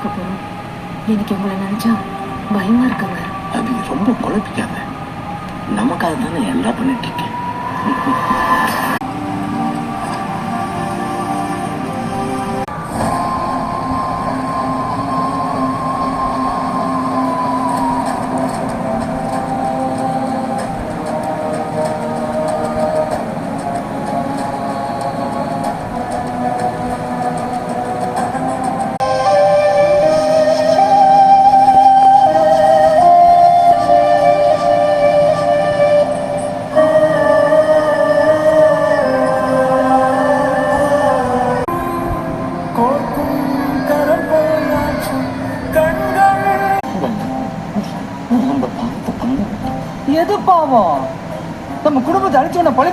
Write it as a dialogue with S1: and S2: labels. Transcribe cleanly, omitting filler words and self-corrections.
S1: இருக்க போறோம். எனக்கு உங்களை நினைச்சா பயமா இருக்குங்க.
S2: அது ரொம்ப குழப்பிக்காம நமக்காக தானே எல்லாம் பண்ணிட்டு இருக்கேன்.
S3: எது பாவம்? நம்ம குடும்பத்தை அழிச்சோட பழி